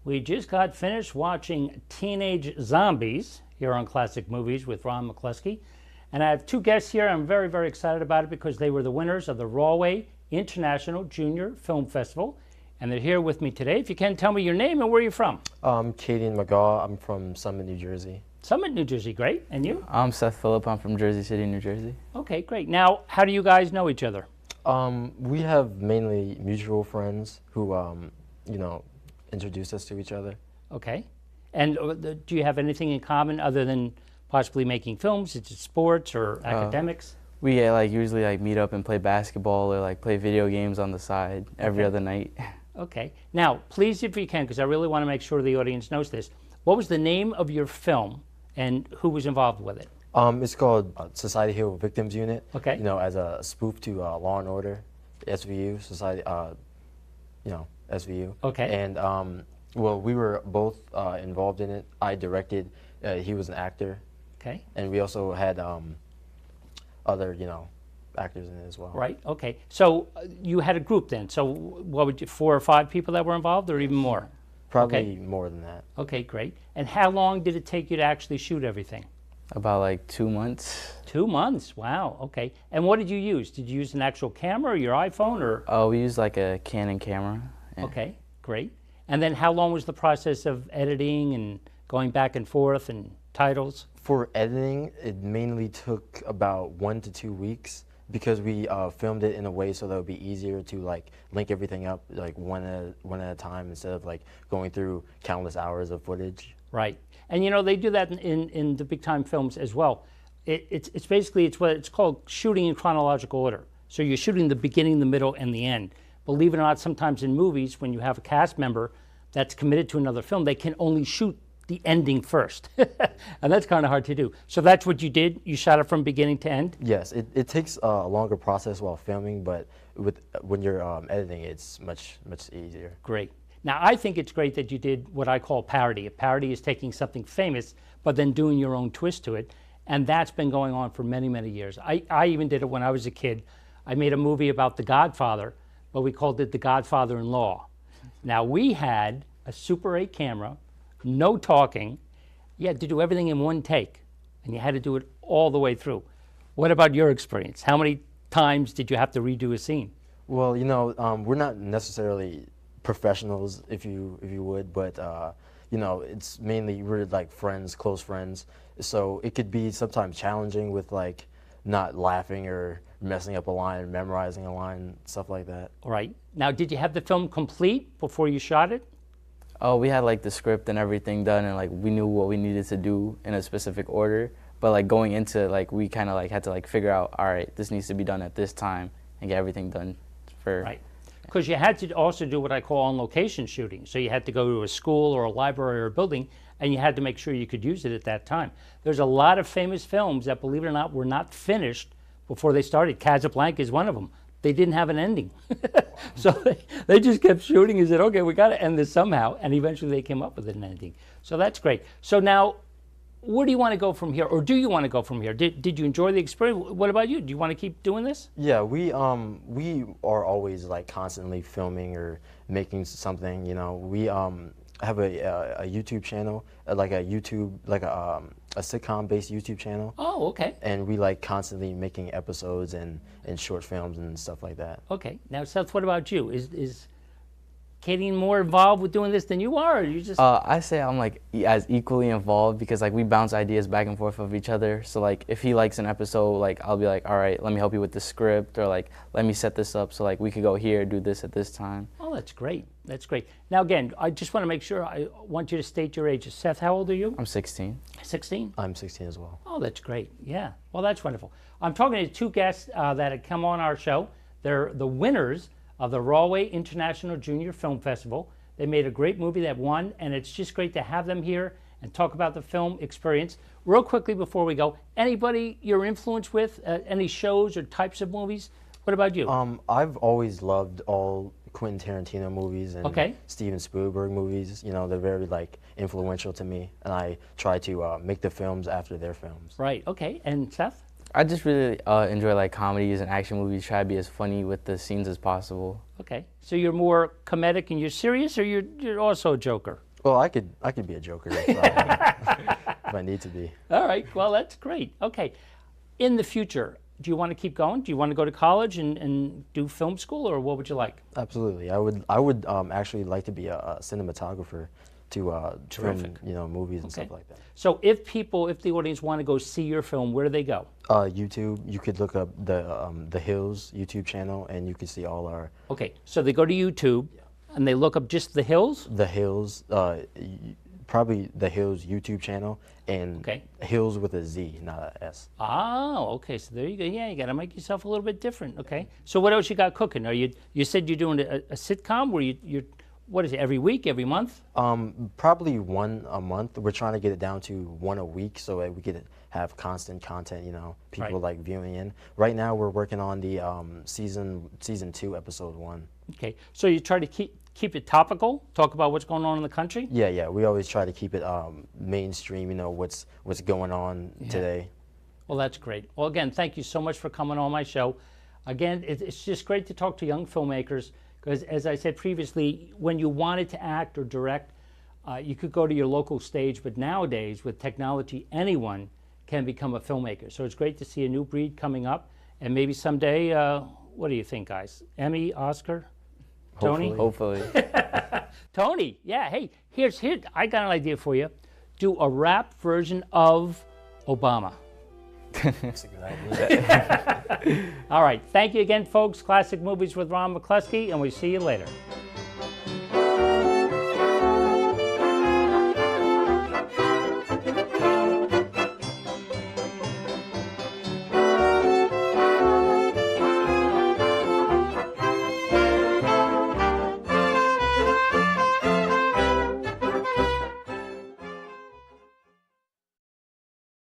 We just got finished watching Teenage Zombies here on Classic Movies with Ron MacCloskey. And I have two guests here. I'm very, very excited about it because they were the winners of the Rahway International Junior Film Festival. And they're here with me today. If you can, tell me your name and where you're from. I'm Cadian, McGaw. I'm from Summit, New Jersey. Summit, New Jersey. Great. And you? I'm Seth, Phillip. I'm from Jersey City, New Jersey. Okay, great. Now, how do you guys know each other? We have mainly mutual friends who, introduced us to each other. Okay. And do you have anything in common other than possibly making films? Is it sports or academics? We usually meet up and play basketball or play video games on the side every other night. Okay. Now, please, if you can, because I really want to make sure the audience knows this, what was the name of your film and who was involved with it? It's called Society Hillians Victims Unit. Okay. As a spoof to Law and Order, SVU, Society, SVU. Okay. And, we were both involved in it. I directed, he was an actor. Okay. And we also had other, actors in it as well. Right, okay. So you had a group then. So what would you, 4 or 5 people that were involved or even more? Probably more than that. Okay, great. And how long did it take you to actually shoot everything? About 2 months. 2 months, wow, okay. And what did you use? Did you use an actual camera or your iPhone or? Oh, we used a Canon camera. Yeah. Okay, great. And then how long was the process of editing and going back and forth and titles? For editing, it mainly took about 1 to 2 weeks because we filmed it in a way so that it would be easier to link everything up one at a time instead of going through countless hours of footage. Right, and they do that in the big time films as well. It's basically what it's called shooting in chronological order. So you're shooting the beginning, the middle, and the end. Believe it or not, sometimes in movies, when you have a cast member that's committed to another film, they can only shoot the ending first. And that's kind of hard to do. So that's what you did? You shot it from beginning to end? Yes, it takes a longer process while filming, but when you're editing, it's much easier. Great. Now, I think it's great that you did what I call parody. A parody is taking something famous, but then doing your own twist to it. And that's been going on for many, many years. I even did it when I was a kid. I made a movie about The Godfather, but we called it The Godfather-in-Law. Now, we had a Super 8 camera, no talking. You had to do everything in one take, and you had to do it all the way through. What about your experience? How many times did you have to redo a scene? Well, we're not necessarily professionals, if you would, but it's mainly we're friends, close friends. So it could be sometimes challenging with not laughing or messing up a line, or memorizing a line, stuff like that. All right. Now, did you have the film complete before you shot it? Oh, we had the script and everything done, and we knew what we needed to do in a specific order. But going into it, we kind of had to figure out, all right, this needs to be done at this time and get everything done for. Right. Because you had to also do what I call on-location shooting. So you had to go to a school or a library or a building, and you had to make sure you could use it at that time. There's a lot of famous films that, believe it or not, were not finished before they started. Casablanca is one of them. They didn't have an ending. So they just kept shooting and said, okay, we got to end this somehow. And eventually they came up with an ending. So that's great. So now, where do you want to go from here? Or do you want to go from here? Did you enjoy the experience? What about you? Do you want to keep doing this? Yeah, we are always constantly filming or making something. We have a YouTube channel, a sitcom-based YouTube channel. Oh, okay. And we constantly making episodes and short films and stuff like that. Okay. Now, Seth, what about you? Is Cadian more involved with doing this than you are, or you just? I say I'm as equally involved because we bounce ideas back and forth of each other. So if he likes an episode, I'll be all right, let me help you with the script, or let me set this up so we could go here, do this at this time. Oh, that's great. That's great. Now again, I just want to make sure, I want you to state your age. Seth, how old are you? I'm 16. 16? I'm 16 as well. Oh, that's great. Yeah. Well, that's wonderful. I'm talking to two guests that had come on our show. They're the winners of the Rahway International Junior Film Festival. They made a great movie that won, and it's just great to have them here and talk about the film experience. Real quickly before we go, anybody you're influenced with, any shows or types of movies? What about you? I've always loved all Quentin Tarantino movies and Steven Spielberg movies. They're very influential to me, and I try to make the films after their films. Right, okay. And Seth? I just really enjoy comedies and action movies, try to be as funny with the scenes as possible. Okay, so you're more comedic and you're serious, or you're also a joker? Well, I could be a Joker if I need to be. All right, well, that's great. Okay, in the future, do you want to keep going? Do you want to go to college and do film school, or what would you like? Absolutely, I would actually like to be a cinematographer to film, movies and stuff like that. So if the audience want to go see your film, where do they go? YouTube. You could look up the Hills YouTube channel, and you can see all our. Okay, so they go to YouTube, and they look up just the Hills. The Hills, probably the Hills YouTube channel, and Hills with a Z, not a S. Oh, okay. So there you go. Yeah, you got to make yourself a little bit different. Okay. So what else you got cooking? You said you're doing a sitcom where you're what is it, every week, every month? Probably one a month. We're trying to get it down to one a week so that we could have constant content, people like viewing in. Right now we're working on the season 2, episode 1. Okay. So you try to keep it topical, talk about what's going on in the country? Yeah. We always try to keep it mainstream, what's going on today. Well, that's great. Well, again, thank you so much for coming on my show. Again, it's just great to talk to young filmmakers. Because as I said previously, when you wanted to act or direct, you could go to your local stage, but nowadays with technology, anyone can become a filmmaker. So it's great to see a new breed coming up, and maybe someday, what do you think, guys? Emmy, Oscar, Tony? Hopefully. Tony, yeah, hey, here, I got an idea for you. Do a rap version of Obama. That's a good idea. All right, thank you again, folks. Classic Movies with Ron MacCloskey, and we'll see you later.